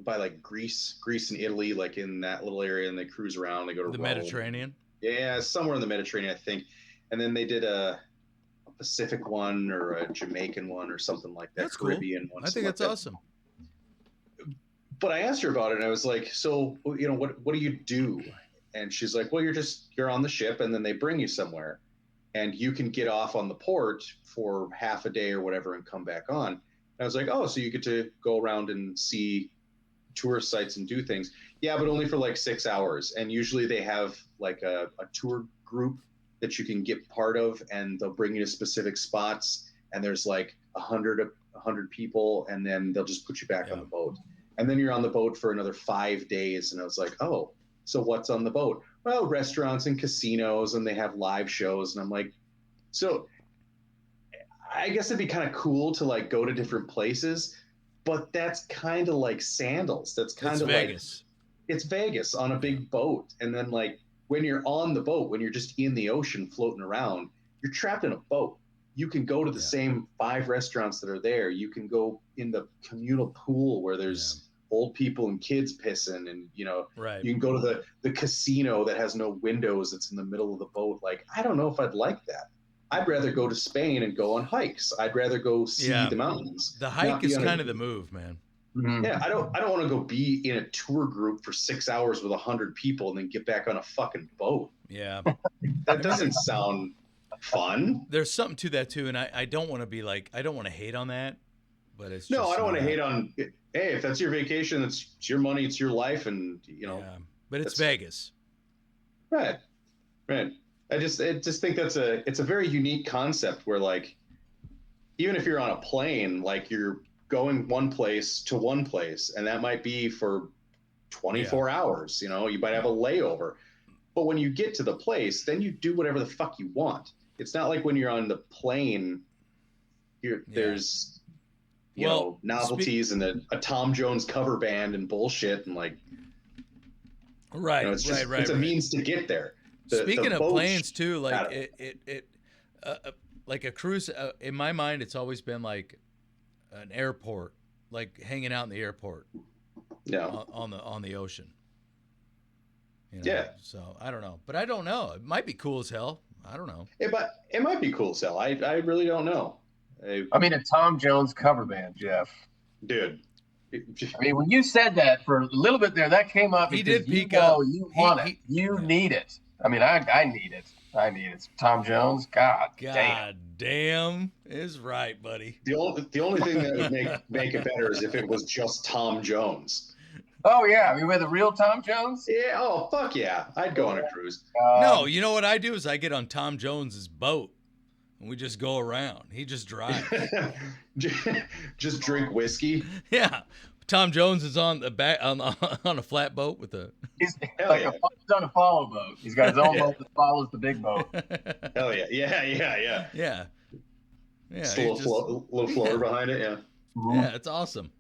by like Greece and Italy, like in that little area, and they cruise around. They go to the Rome. Mediterranean. Yeah, somewhere in the Mediterranean, I think. And then they did a Pacific one or a Jamaican one or something like that. That's Caribbean cool. one. I think that's awesome. But I asked her about it, and I was like, so, you know, what do you do? And she's like, well, you're on the ship, and then they bring you somewhere, and you can get off on the port for half a day or whatever and come back on. And I was like, oh, so you get to go around and see tourist sites and do things. Yeah, but only for like 6 hours. And usually they have like a tour group that you can get part of, and they'll bring you to specific spots, and there's like 100 people, and then they'll just put you back on the boat. And then you're on the boat for another 5 days. And I was like, oh, so what's on the boat? Well, restaurants and casinos, and they have live shows. And I'm like, so I guess it'd be kind of cool to like go to different places, but that's kind of like sandals. That's kind of like Vegas. it's Vegas on a big boat. And then like when you're on the boat, when you're just in the ocean floating around, you're trapped in a boat. You can go to the same 5 restaurants that are there. You can go in the communal pool where there's old people and kids pissing, and you can go to the casino that has no windows that's in the middle of the boat. Like, I don't know if I'd like that. I'd rather go to Spain and go on hikes. I'd rather go see the mountains. The hike is kind of the move, man. Yeah, I don't want to go be in a tour group for 6 hours with 100 people and then get back on a fucking boat. Yeah. That doesn't sound fun. There's something to that too, and I don't want to be like, I don't want to hate on that, but it's no, just I don't want to hate on. Hey, if that's your vacation, it's your money, it's your life, and but it's Vegas. Right. I just think it's a very unique concept where, like, even if you're on a plane, like, you're going one place to one place, and that might be for 24 hours. You might have a layover, but when you get to the place, then you do whatever the fuck you want. It's not like when you're on the plane, there's novelties and a Tom Jones cover band and bullshit, and like, it's a means to get there. Speaking of planes too, like like a cruise, in my mind, it's always been like an airport, like hanging out in the airport, on the ocean. So I don't know, but I don't know. It might be cool as hell. I don't know. It might be cool as hell. I really don't know. I mean, a Tom Jones cover band, Jeff. Dude. I mean, when you said that for a little bit there, that came up. He did peek up. You want it. You need it. I mean, I need it. I need it. Tom Jones. God damn is right, buddy. The only thing that would make it better is if it was just Tom Jones. Oh yeah, I mean, with a real Tom Jones. Yeah. Oh fuck yeah, I'd go on a cruise. No, you know what I do is I get on Tom Jones's boat and we just go around. He just drives. Just drink whiskey. Yeah. Tom Jones is on the back on a flat boat with a. He's on a follow boat. He's got his own boat that follows the big boat. Hell yeah! Yeah. Yeah. Just a little floater behind it. Yeah. Yeah, it's awesome.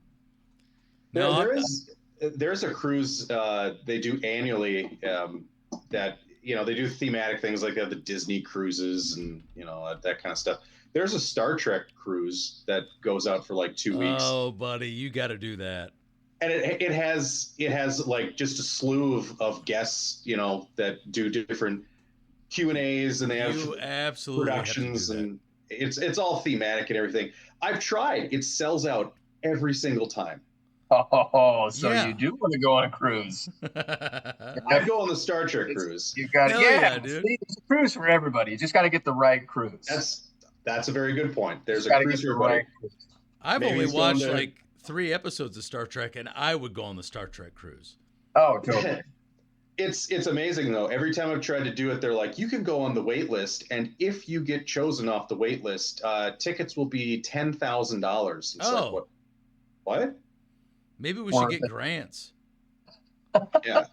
There's a cruise they do annually that they do thematic things like they have the Disney cruises and that kind of stuff. There's a Star Trek cruise that goes out for like 2 weeks. Oh, buddy, you got to do that. And it has like just a slew of guests, that do different Q&As, and they have productions, and it's all thematic and everything. I've tried. It sells out every single time. Oh, so you do want to go on a cruise? I'd go on the Star Trek cruise. You got dude. It's a cruise for everybody. You just got to get the right cruise. That's a very good point. There's a cruise for everybody. I've only watched like 3 episodes of Star Trek, and I would go on the Star Trek cruise. Oh, totally. It's amazing though. Every time I've tried to do it, they're like, you can go on the wait list, and if you get chosen off the wait list, tickets will be $10,000. It's like, what? Maybe we should get grants. Yeah.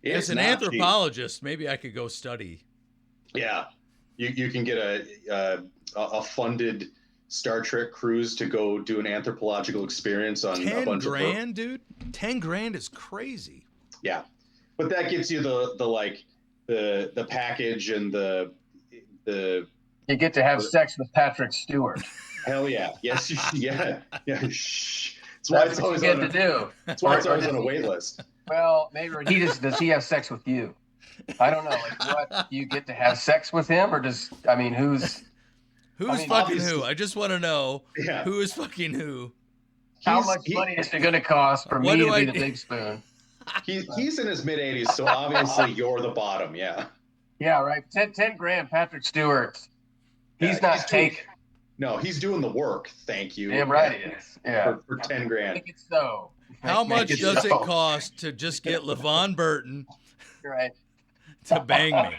As an anthropologist, maybe I could go study. Yeah. You can get a funded Star Trek cruise to go do an anthropological experience on a bunch of $10,000, dude. $10,000 is crazy. Yeah, but that gets you the package and the. You get to have sex with Patrick Stewart. Hell yeah! Yes, yeah. Shh. That's what you get to do. That's why it's always on a wait list. Well, maybe does he have sex with you? I don't know. Like, what, you get to have sex with him, or who's fucking who? I just want to know who is fucking who. How much money is it going to cost for me to be the big spoon? He's in his mid-80s, so obviously you're the bottom. Yeah. Yeah, right. $10,000, Patrick Stewart. He's not taking. No, he's doing the work. Thank you. Damn right he is. Yeah. For $10,000. Make it so. How much does it cost to just get LeVon Burton? Right. To bang me.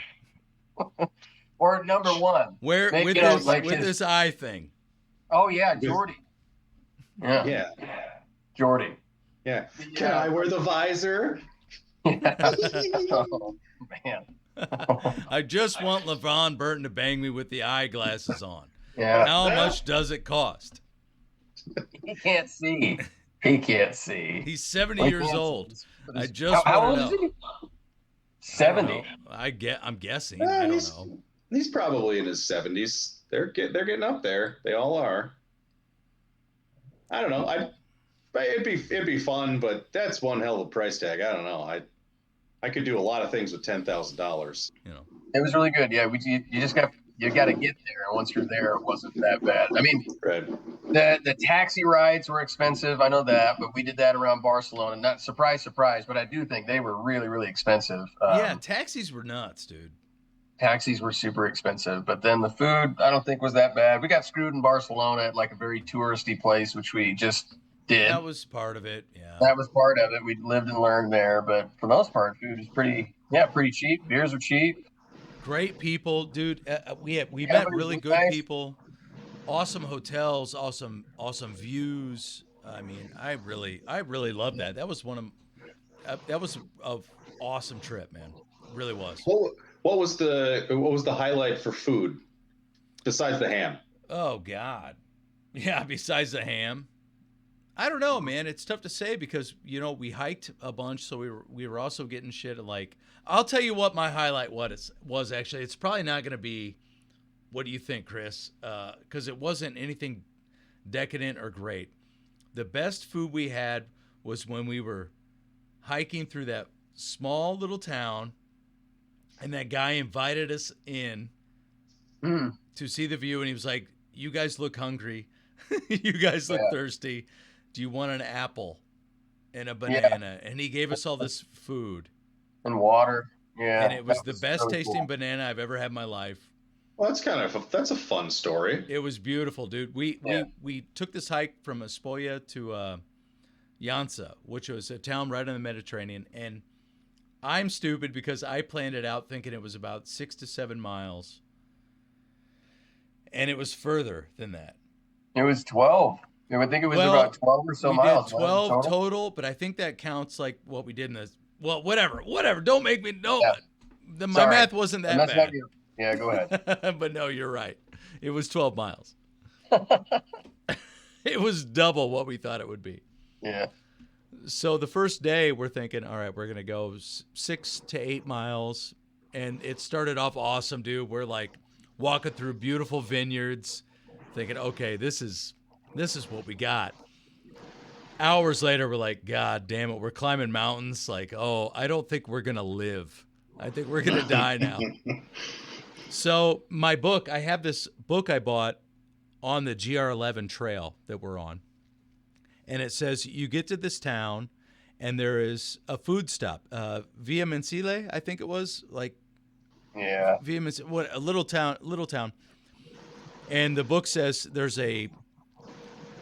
Or number one. With this eye thing. Oh yeah, Jordy. Yeah. Jordy. Yeah. Can I wear the visor? Oh man. I just want LeVon Burton to bang me with the eyeglasses on. Yeah. How much does it cost? He can't see. He can't see. He's 70 Well, he years can't old. see, but I he's- just how want old to is know. he? I don't 70. know. I'm guessing. I don't know. He's probably in his 70s. They're getting up there. They all are. I don't know. It'd be fun, but that's one hell of a price tag. I don't know. I could do a lot of things with $10,000. You know. It was really good. Yeah, you just got to get there. And once you're there, it wasn't that bad. I mean, Right. the taxi rides were expensive. I know that, but we did that around Barcelona. Not surprise, but I do think they were really, really expensive. Yeah, taxis were nuts, dude. Taxis were super expensive, but then the food I don't think was that bad. We got screwed in Barcelona at like a very touristy place, which we just did. That was part of it. Yeah. That was part of it. We lived and learned there, but for the most part, food is pretty cheap. Beers are cheap. Great people, dude. We met really good nice. people. Awesome hotels, awesome views. I mean, I really loved that. That was an awesome trip, man. It really was. What was the highlight for food besides the ham? Oh God, yeah. Besides the ham, I don't know, man. It's tough to say because we hiked a bunch, so we were also getting shit. Like, I'll tell you what my highlight was actually. It's probably not going to be. What do you think, Chris? Because it wasn't anything decadent or great. The best food we had was when we were hiking through that small little town, and that guy invited us in to see the view, and he was like, "You guys look hungry. You guys look thirsty. Do you want an apple and a banana?" Yeah. And he gave us all this food and water. Yeah, and it was the best tasting banana I've ever had in my life. Well, that's a fun story. It was beautiful, dude. We took this hike from Espolla to Llança, which was a town right in the Mediterranean, and I'm stupid because I planned it out thinking it was about 6 to 7 miles, and it was further than that. It was 12. I think it was about 12 or so miles. We did 12 total, but I think that counts like what we did in the. Well, whatever. Don't make me know. Yeah. My math wasn't that bad. Yeah, go ahead. But no, you're right. It was 12 miles. It was double what we thought it would be. Yeah. So the first day we're thinking, all right, we're going to go 6 to 8 miles. And it started off awesome, dude. We're like walking through beautiful vineyards thinking, okay, this is what we got. Hours later, we're like, God damn it. We're climbing mountains. Like, oh, I don't think we're going to live. I think we're going to die now. So my book, I have this book I bought on the GR11 trail that we're on. And it says you get to this town and there is a food stop. Via Mensile, I think it was. Yeah. Via Mensile, a little town. And the book says there's a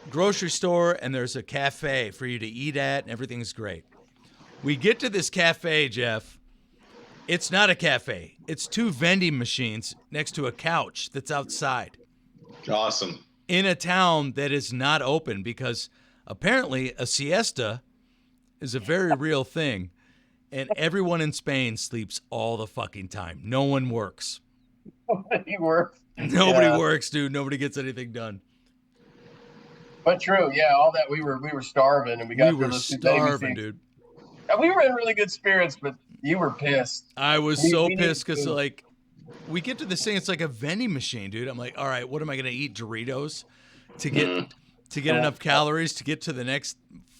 grocery store and there's a cafe for you to eat at and everything's great. We get to this cafe, Jeff. It's not a cafe. It's 2 vending machines next to a couch that's outside. Awesome. In a town that is not open because apparently a siesta is a very real thing. And everyone in Spain sleeps all the fucking time. No one works. Nobody works. Nobody works, dude. Nobody gets anything done. But true, yeah. All that we were starving, and we were starving, dude. And we were in really good spirits, but you were pissed. I was so pissed because we get to this thing. It's like a vending machine, dude. I'm like, all right, what am I gonna eat? Doritos to get enough calories to get to the next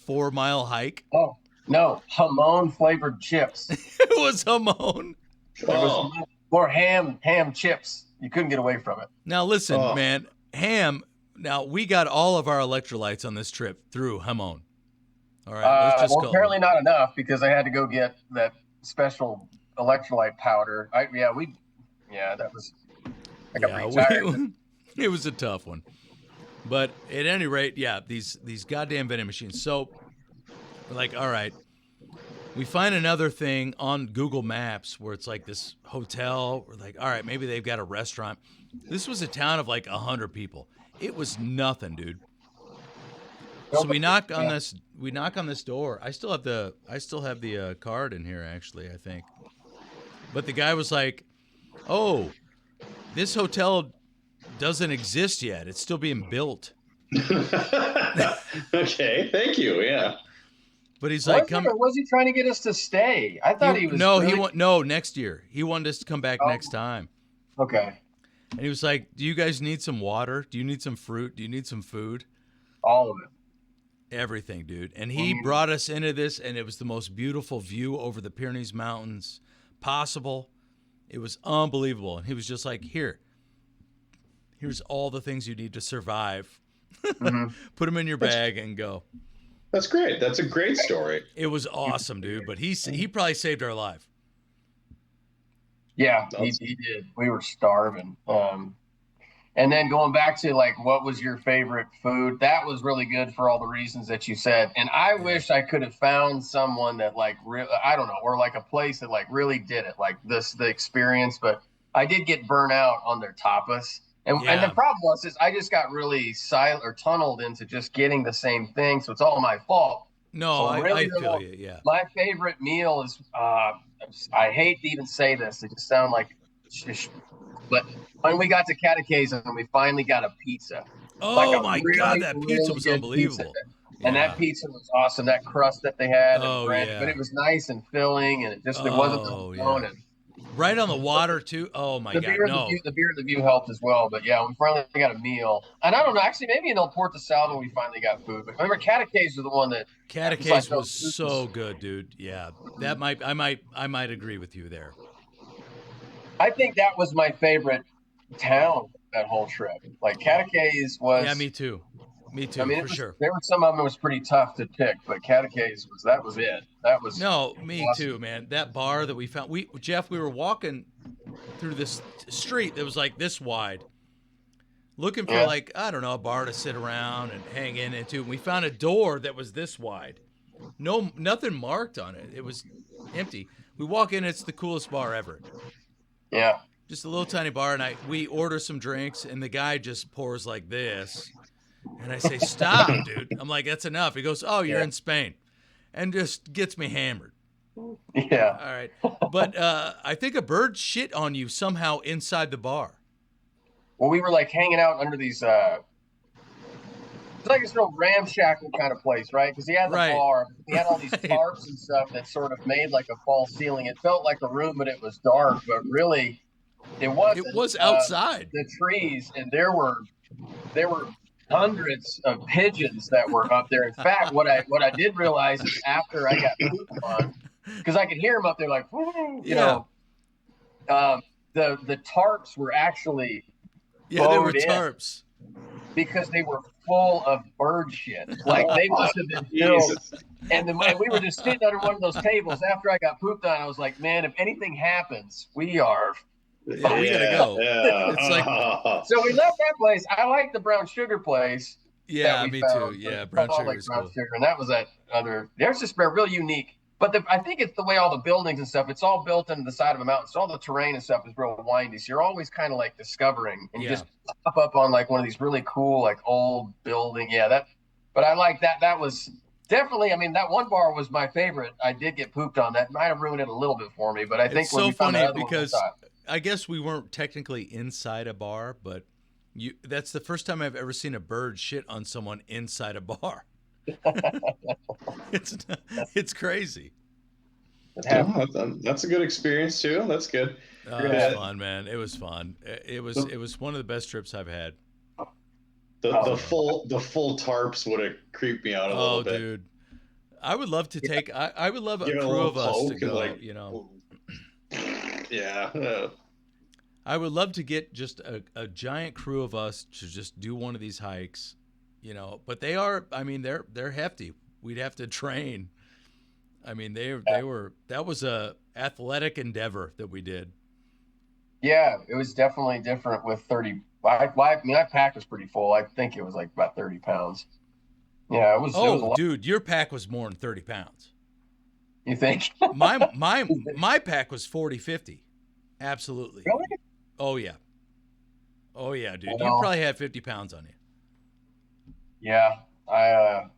4-mile hike? Oh no, jamon flavored chips. It was jamon. It was more ham chips. You couldn't get away from it. Now listen, man, ham. Now we got all of our electrolytes on this trip through jamon. All right. Apparently not enough because I had to go get that special electrolyte powder. That was. I got pretty tired. It was a tough one, but at any rate, yeah, these goddamn vending machines. So we're like, all right, we find another thing on Google Maps where it's like this hotel. We're like, all right, maybe they've got a restaurant. This was a town of like 100 people. It was nothing, dude. So we knock on this. We knock on this door. I still have the card in here, actually. I think, but the guy was like, "Oh, this hotel doesn't exist yet. It's still being built. Okay, thank you. Yeah. But he's like, come. Or was he trying to get us to stay? I thought he was. No, next year. He wanted us to come back next time. Okay. And he was like, do you guys need some water? Do you need some fruit? Do you need some food? All of it. Everything, dude. And he brought us into this, and it was the most beautiful view over the Pyrenees Mountains possible. It was unbelievable. And he was just like, here's all the things you need to survive. Put them in your bag and go. That's great. That's a great story. It was awesome, dude. But he probably saved our life. Yeah, he did. We were starving. And then going back to like, what was your favorite food? That was really good for all the reasons that you said. And I wish I could have found someone that like, I don't know, or like a place that like really did it, like the experience. But I did get burnt out on their tapas. And the problem is I just got really tunneled into just getting the same thing. So it's all my fault. No, so I feel you. Yeah. My favorite meal is, I hate to even say this. It just sounds like, but when we got to Catechism and we finally got a pizza. Oh my God, that pizza was unbelievable. And that pizza was awesome. That crust that they had, but it was nice and filling, and it wasn't the right on the water too. Oh my God, no. The beer at the View helped as well, but yeah, we finally got a meal. And I don't know, actually, maybe in El Puerto Salvo we finally got food. But remember, Catechase was the one that Catechase was so good, dude. Yeah, that I might agree with you there. I think that was my favorite town that whole trip. Like Catechase was. Yeah, me too. Me too. I mean, sure. There were some of them that was pretty tough to pick, but Catechase was it. That was me awesome. Too, man. That bar that we found, Jeff, we were walking through this street that was like this wide, looking for like, I don't know, a bar to sit around and hang into. And we found a door that was this wide. Nothing marked on it. It was empty. We walk in, it's the coolest bar ever. Yeah. Just a little tiny bar, and we order some drinks, and the guy just pours like this. And I say, stop, dude. I'm like, that's enough. He goes, oh, you're in Spain. And just gets me hammered. Yeah. All right. But I think a bird shit on you somehow inside the bar. Well, we were like hanging out under these, it's like this real ramshackle kind of place, right? Because he had the bar. He had all these tarps and stuff that sort of made like a false ceiling. It felt like a room, but it was dark. But really, it wasn't. It was outside. The trees, and there were hundreds of pigeons that were up there. In fact, what I did realize is after I got pooped on, because I could hear them up there like, you know, the tarps were actually they were tarps because they were full of bird shit. Like they must have been filled. And we were just sitting under one of those tables. After I got pooped on, I was like, man, if anything happens, we are. Yeah, we gotta go. Yeah. It's like so we left that place. I like the brown sugar place. Yeah, me too. Yeah, brown sugar is cool. And that was that other. There's just real unique. But I think it's the way all the buildings and stuff. It's all built into the side of a mountain, so all the terrain and stuff is real windy. So you're always kind of like discovering, and you just pop up on like one of these really cool like old building. Yeah, that. But I like that. That was definitely. I mean, that one bar was my favorite. I did get pooped on. That might have ruined it a little bit for me. But I think it's so funny because. I guess we weren't technically inside a bar, but that's the first time I've ever seen a bird shit on someone inside a bar. It's crazy. Yeah, that's a good experience too. That's good. It was fun, man. It was fun. It was one of the best trips I've had. The full tarps would have creeped me out a little bit. Oh, dude. I would love to take I would love a crew of us to go, like, you know. Yeah. I would love to get just a giant crew of us to just do one of these hikes, you know, but they're hefty. We'd have to train. I mean, that was a athletic endeavor that we did. Yeah, it was definitely different with 30. I mean, my pack was pretty full. I think it was like about 30 pounds. Yeah, it was. Oh, it was a lot. Dude, your pack was more than 30 pounds. You think? my pack was 40, 50. Absolutely. Really? Oh yeah, dude. You probably had 50 pounds on you. Yeah,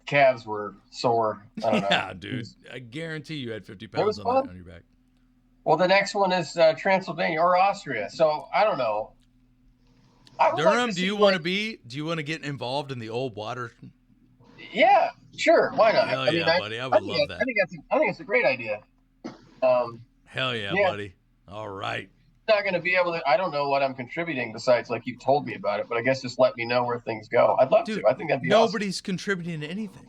calves were sore. I don't know. Dude. I guarantee you had 50 pounds on your back. Well, the next one is Transylvania or Austria. So I don't know. I would Durham, like to do see, you want to be? Do you want to get involved in the old water? Yeah, sure. Why not? Hell I mean, yeah, buddy. I would love that. I think it's a great idea. Hell yeah, Yeah, buddy. All right. not going to be able to. I don't know what I'm contributing besides like you've told me about it, but I guess just let me know where things go. I'd love Dude, to. I think that'd be awesome. nobody's contributing to anything.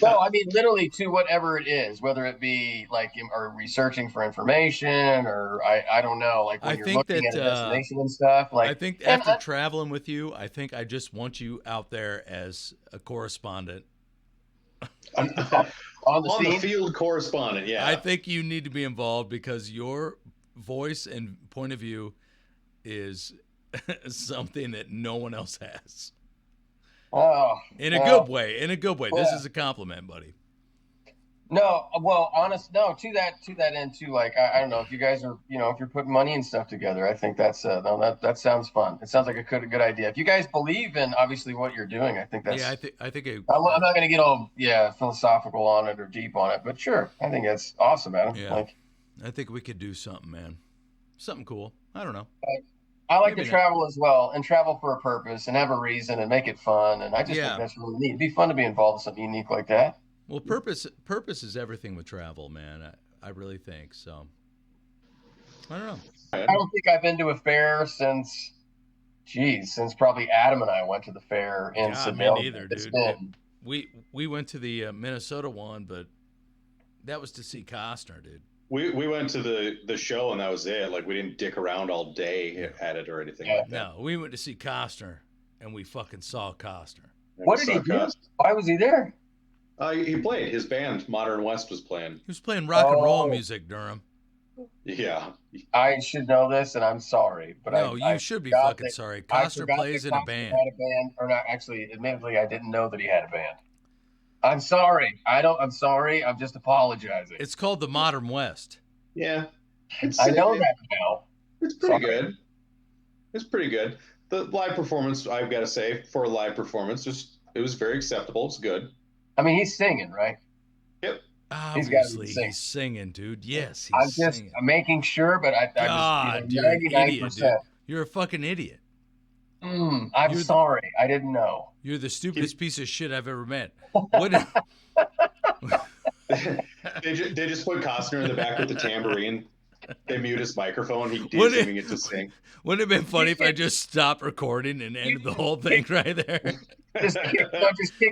No, I mean literally to whatever it is, whether it be like or researching for information or I don't know, like when I you're think looking that at a destination and stuff. Like I think and after traveling with you, I think I just want you out there as a correspondent. on the field correspondent. Yeah, I think you need to be involved because your voice and point of view is something that no one else has. Oh, In a good way. In a good way. Yeah. This is a compliment, buddy. No, well, to that end too. Like I don't know if you guys are, if you're putting money and stuff together, I think that's no, that sounds fun. It sounds like a good idea. If you guys believe in obviously what you're doing, I think that's. Yeah, I think I'm not going to get all philosophical on it or deep on it, but sure, I think that's awesome, Adam. Yeah. Like, I think we could do something, man. Something cool. I don't know. I like Maybe to not. travel as well and travel for a purpose and have a reason and make it fun. And I just think that's really neat. It'd be fun to be involved in something unique like that. Well, purpose is everything with travel, man. I really think so. I don't know. I don't think I've been to a fair since probably Adam and I went to the fair in Seville. Me neither, dude. We went to the Minnesota one, but that was to see Costner, dude. We went to the show and that was it. Like we didn't dick around all day at it or anything like that. No, we went to see Costner and we fucking saw Costner. What did he do? Why was he there? He played. His band, Modern West, was playing. He was playing rock and roll music, Durham. Yeah. I should know this, and I'm sorry, but you should be fucking sorry. Costner plays in a band. Had a band, or not? Actually, admittedly, I didn't know that he had a band. I'm sorry. I'm sorry. I'm just apologizing. It's called the Modern West. Yeah. I know that now. It's pretty good. It's pretty good. The live performance, I've got to say, for a live performance, it was very acceptable. It's good. I mean, he's singing, right? Yep. Obviously, he's singing, dude. Yes, he's singing. I'm making sure, but God, you're an idiot, dude. You're a fucking idiot. I'm sorry. I didn't know. You're the stupidest piece of shit I've ever met. What? They just put Costner in the back with the tambourine. They mute his microphone. He didn't even get to sing. Wouldn't it have been funny if I just stopped recording and ended the whole thing right there? Just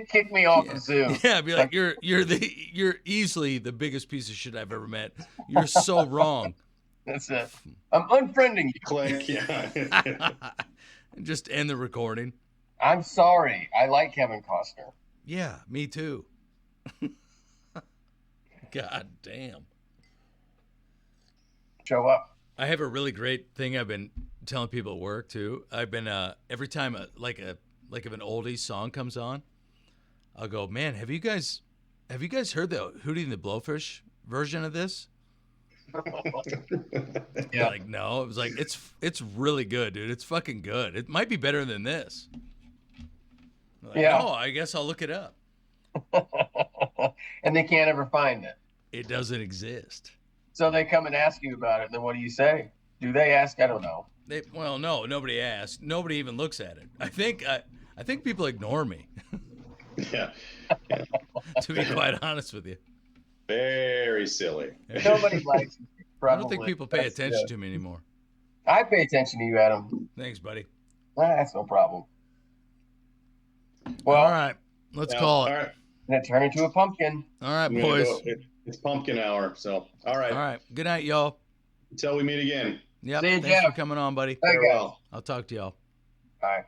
kick me off of Zoom. Yeah, I'd be like, you're easily the biggest piece of shit I've ever met. You're so wrong. That's it. I'm unfriending you. Click. Yeah. Just end the recording. I'm sorry. I like Kevin Costner. Yeah, me too. God damn. Show up. I have a really great thing I've been telling people at work too. I've been every time like if an oldie song comes on, I'll go, man, have you guys heard the Hootie and the Blowfish version of this? Yeah. Like, no. It was like it's really good, dude. It's fucking good. It might be better than this. Like, yeah. Oh, I guess I'll look it up. And they can't ever find it. It doesn't exist. So they come and ask you about it, and then what do you say? Do they ask? I don't know. No, nobody asks. Nobody even looks at it. I think people ignore me. Yeah. To be quite honest with you. Very silly. Nobody likes me. I don't think people pay attention to me anymore. I pay attention to you, Adam. Thanks, buddy. That's no problem. Well, all right. Let's call it. All right. Gonna turn into a pumpkin. All right, boys. It's pumpkin hour, so all right. All right. Good night, y'all. Until we meet again. Yep. See you, Thanks Jeff. for coming on, buddy. Hey, guys. Farewell. I'll talk to y'all. Bye.